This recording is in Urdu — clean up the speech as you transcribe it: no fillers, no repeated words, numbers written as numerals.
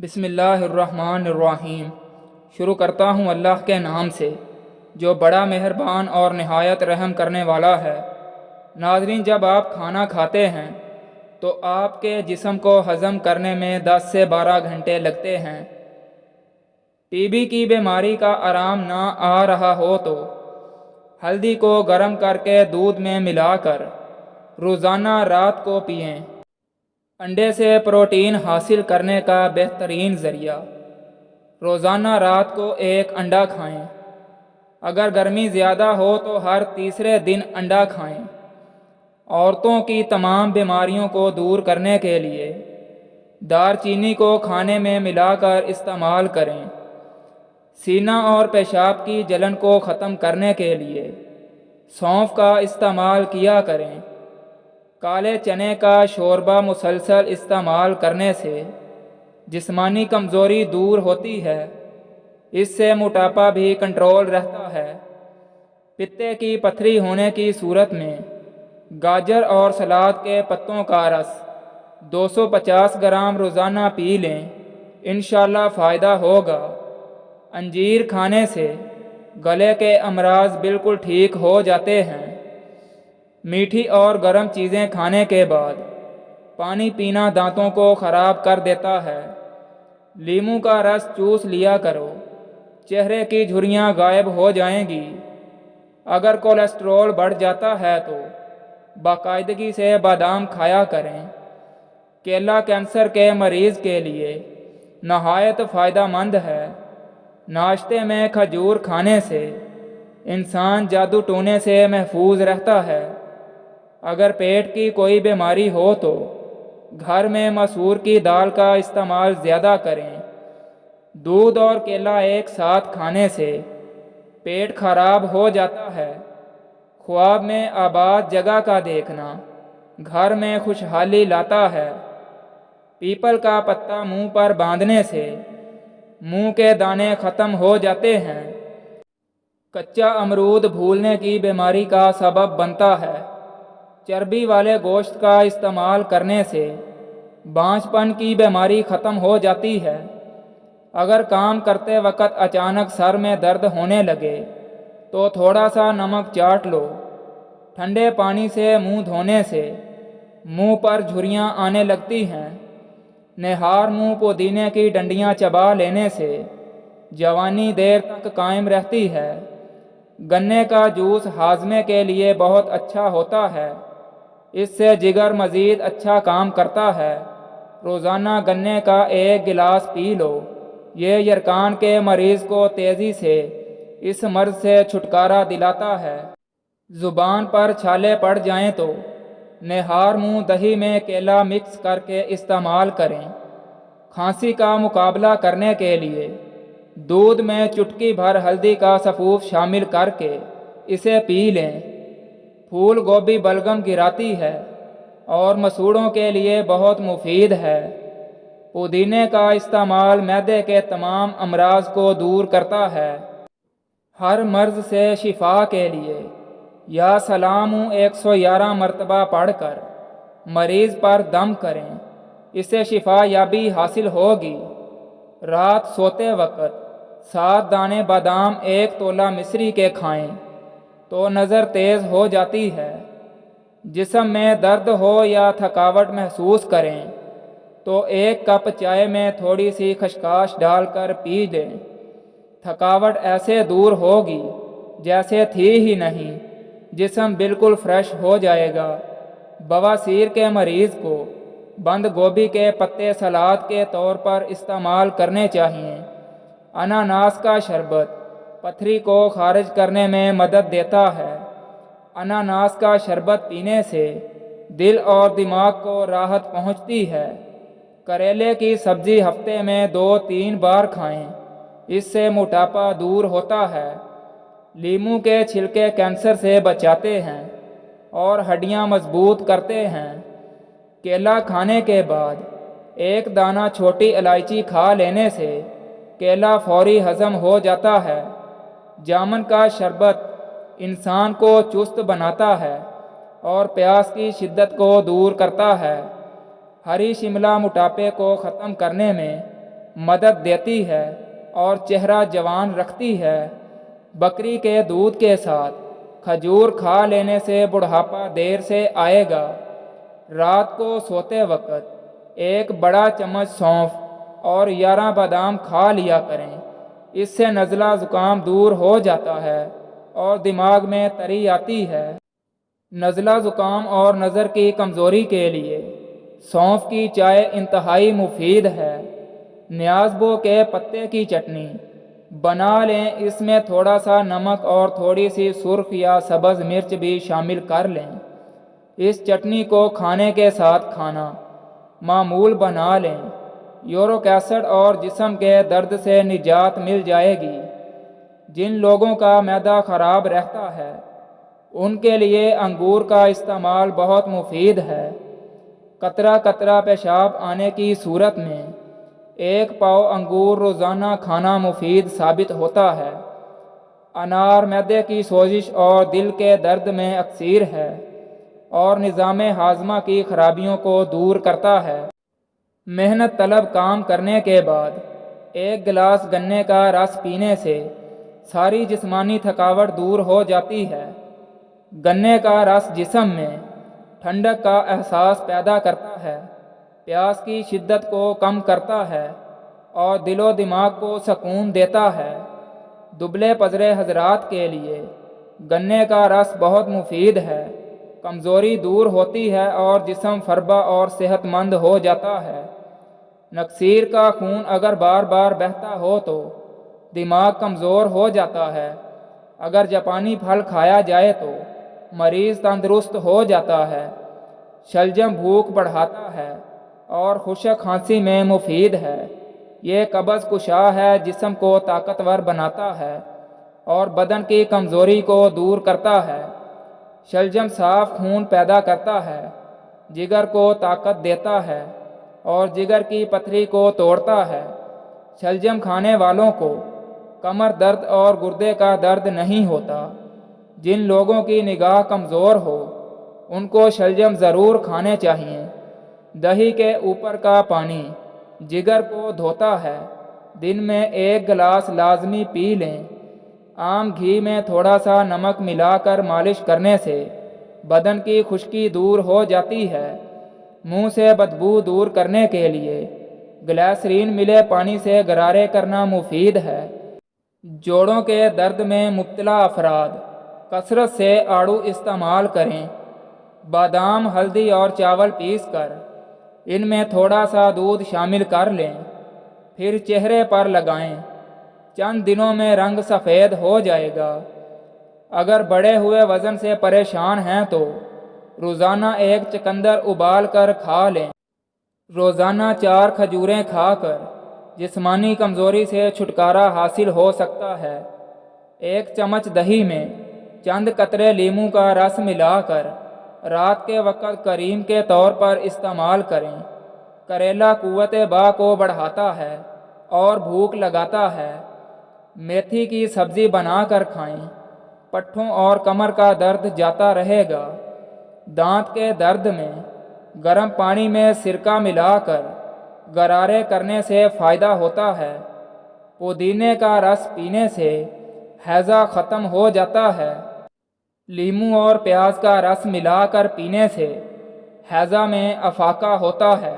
بسم اللہ الرحمن الرحیم۔ شروع کرتا ہوں اللہ کے نام سے جو بڑا مہربان اور نہایت رحم کرنے والا ہے۔ ناظرین، جب آپ کھانا کھاتے ہیں تو آپ کے جسم کو ہضم کرنے میں 10 سے 12 گھنٹے لگتے ہیں۔ ٹی بی کی بیماری کا آرام نہ آ رہا ہو تو ہلدی کو گرم کر کے دودھ میں ملا کر روزانہ رات کو پئیں۔ انڈے سے پروٹین حاصل کرنے کا بہترین ذریعہ، روزانہ رات کو ایک انڈا کھائیں۔ اگر گرمی زیادہ ہو تو ہر تیسرے دن انڈا کھائیں۔ عورتوں کی تمام بیماریوں کو دور کرنے کے لیے دار چینی کو کھانے میں ملا کر استعمال کریں۔ سینہ اور پیشاب کی جلن کو ختم کرنے کے لیے سونف کا استعمال کیا کریں۔ کالے چنے کا شوربہ مسلسل استعمال کرنے سے جسمانی کمزوری دور ہوتی ہے، اس سے موٹاپا بھی کنٹرول رہتا ہے۔ پتے کی پتھری ہونے کی صورت میں گاجر اور سلاد کے پتوں کا رس 250 گرام روزانہ پی لیں، انشاءاللہ فائدہ ہوگا۔ انجیر کھانے سے گلے کے امراض بالکل ٹھیک ہو جاتے ہیں۔ میٹھی اور گرم چیزیں کھانے کے بعد پانی پینا دانتوں کو خراب کر دیتا ہے۔ لیموں کا رس چوس لیا کرو، چہرے کی جھریاں غائب ہو جائیں گی۔ اگر کولیسٹرول بڑھ جاتا ہے تو باقاعدگی سے بادام کھایا کریں۔ کیلا کینسر کے مریض کے لیے نہایت فائدہ مند ہے۔ ناشتے میں کھجور کھانے سے انسان جادو ٹونے سے محفوظ رہتا ہے۔ اگر پیٹ کی کوئی بیماری ہو تو گھر میں مسور کی دال کا استعمال زیادہ کریں۔ دودھ اور کیلا ایک ساتھ کھانے سے پیٹ خراب ہو جاتا ہے۔ خواب میں آباد جگہ کا دیکھنا گھر میں خوشحالی لاتا ہے۔ پیپل کا پتا منہ پر باندھنے سے منہ کے دانے ختم ہو جاتے ہیں۔ کچا امرود بھولنے کی بیماری کا سبب بنتا ہے۔ چربی والے گوشت کا استعمال کرنے سے بانجھ پن کی بیماری ختم ہو جاتی ہے۔ اگر کام کرتے وقت اچانک سر میں درد ہونے لگے تو تھوڑا سا نمک چاٹ لو۔ ٹھنڈے پانی سے منہ دھونے سے منہ پر جھریاں آنے لگتی ہیں۔ نہار منہ پودینے کی ڈنڈیاں چبا لینے سے جوانی دیر تک قائم رہتی ہے۔ گنے کا جوس ہاضمے کے لیے بہت اچھا ہوتا ہے، اس سے جگر مزید اچھا کام کرتا ہے۔ روزانہ گنے کا ایک گلاس پی لو، یہ یرقان کے مریض کو تیزی سے اس مرض سے چھٹکارا دلاتا ہے۔ زبان پر چھالے پڑ جائیں تو نہار منہ دہی میں کیلا مکس کر کے استعمال کریں۔ کھانسی کا مقابلہ کرنے کے لیے دودھ میں چٹکی بھر ہلدی کا سفوف شامل کر کے اسے پی لیں۔ پھول گوبھی بلغم گراتی ہے اور مسوڑوں کے لیے بہت مفید ہے۔ پودینے کا استعمال معدے کے تمام امراض کو دور کرتا ہے۔ ہر مرض سے شفا کے لیے یا سلام 111 مرتبہ پڑھ کر مریض پر دم کریں، اسے شفا یابی حاصل ہوگی۔ رات سوتے وقت 7 دانے بادام 1 تولہ مصری کے کھائیں تو نظر تیز ہو جاتی ہے۔ جسم میں درد ہو یا تھکاوٹ محسوس کریں تو 1 کپ چائے میں تھوڑی سی خشخاش ڈال کر پی لیں۔ تھکاوٹ ایسے دور ہوگی جیسے تھی ہی نہیں، جسم بالکل فریش ہو جائے گا۔ بواسیر کے مریض کو بند گوبھی کے پتے سلاد کے طور پر استعمال کرنے چاہئیں۔ اناناس کا شربت پتھری کو خارج کرنے میں مدد دیتا ہے۔ اناناس کا شربت پینے سے دل اور دماغ کو راحت پہنچتی ہے۔ کریلے کی سبزی ہفتے میں 2-3 بار کھائیں، اس سے موٹاپا دور ہوتا ہے۔ لیموں کے چھلکے کینسر سے بچاتے ہیں اور ہڈیاں مضبوط کرتے ہیں۔ کیلا کھانے کے بعد 1 دانہ چھوٹی الائچی کھا لینے سے کیلا فوری ہضم ہو جاتا ہے۔ جامن کا شربت انسان کو چست بناتا ہے اور پیاس کی شدت کو دور کرتا ہے۔ ہری شملہ موٹاپے کو ختم کرنے میں مدد دیتی ہے اور چہرہ جوان رکھتی ہے۔ بکری کے دودھ کے ساتھ کھجور کھا لینے سے بڑھاپا دیر سے آئے گا۔ رات کو سوتے وقت ایک بڑا چمچ سونف اور 11 بادام کھا لیا کریں، اس سے نزلہ زکام دور ہو جاتا ہے اور دماغ میں تری آتی ہے۔ نزلہ زکام اور نظر کی کمزوری کے لیے سونف کی چائے انتہائی مفید ہے۔ نیازبو کے پتے کی چٹنی بنا لیں، اس میں تھوڑا سا نمک اور تھوڑی سی سرخ یا سبز مرچ بھی شامل کر لیں۔ اس چٹنی کو کھانے کے ساتھ کھانا معمول بنا لیں، یورک ایسڈ اور جسم کے درد سے نجات مل جائے گی۔ جن لوگوں کا معدہ خراب رہتا ہے ان کے لیے انگور کا استعمال بہت مفید ہے۔ قطرہ قطرہ پیشاب آنے کی صورت میں 1 پاؤ انگور روزانہ کھانا مفید ثابت ہوتا ہے۔ انار معدے کی سوزش اور دل کے درد میں اکثیر ہے اور نظام ہاضمہ کی خرابیوں کو دور کرتا ہے۔ محنت طلب کام کرنے کے بعد 1 گلاس گنے کا رس پینے سے ساری جسمانی تھکاوٹ دور ہو جاتی ہے۔ گنے کا رس جسم میں ٹھنڈک کا احساس پیدا کرتا ہے، پیاس کی شدت کو کم کرتا ہے اور دل و دماغ کو سکون دیتا ہے۔ دبلے پزرے حضرات کے لیے گنے کا رس بہت مفید ہے، کمزوری دور ہوتی ہے اور جسم فربہ اور صحت مند ہو جاتا ہے۔ نکسیر کا خون اگر بار بار بہتا ہو تو دماغ کمزور ہو جاتا ہے۔ اگر جاپانی پھل کھایا جائے تو مریض تندرست ہو جاتا ہے۔ شلجم بھوک بڑھاتا ہے اور خشک کھانسی میں مفید ہے۔ یہ قبض کشا ہے، جسم کو طاقتور بناتا ہے اور بدن کی کمزوری کو دور کرتا ہے۔ شلجم صاف خون پیدا کرتا ہے، جگر کو طاقت دیتا ہے اور جگر کی پتھری کو توڑتا ہے۔ شلجم کھانے والوں کو کمر درد اور گردے کا درد نہیں ہوتا۔ جن لوگوں کی نگاہ کمزور ہو ان کو شلجم ضرور کھانے چاہیے۔ دہی کے اوپر کا پانی جگر کو دھوتا ہے، دن میں 1 گلاس لازمی پی لیں۔ عام گھی میں تھوڑا سا نمک ملا کر مالش کرنے سے بدن کی خشکی دور ہو جاتی ہے۔ منہ سے بدبو دور کرنے کے لیے گلیسرین ملے پانی سے غرارے کرنا مفید ہے۔ جوڑوں کے درد میں مبتلا افراد کثرت سے آڑو استعمال کریں۔ بادام، ہلدی اور چاول پیس کر ان میں تھوڑا سا دودھ شامل کر لیں، پھر چہرے پر لگائیں۔ چند دنوں میں رنگ سفید ہو جائے گا۔ اگر بڑھے ہوئے وزن سے پریشان ہیں تو روزانہ 1 چقندر ابال کر کھا لیں۔ روزانہ 4 کھجوریں کھا کر جسمانی کمزوری سے چھٹکارا حاصل ہو سکتا ہے۔ 1 چمچ دہی میں چند قطرے لیموں کا رس ملا کر رات کے وقت کریم کے طور پر استعمال کریں۔ کریلا قوت با کو بڑھاتا ہے اور بھوک لگاتا ہے۔ میتھی کی سبزی بنا کر کھائیں، پٹھوں اور کمر کا درد جاتا رہے گا۔ دانت کے درد میں گرم پانی میں سرکہ ملا کر غرارے کرنے سے فائدہ ہوتا ہے۔ پودینے کا رس پینے سے ہیضہ ختم ہو جاتا ہے۔ لیموں اور پیاز کا رس ملا کر پینے سے ہیضہ میں افاقہ ہوتا ہے۔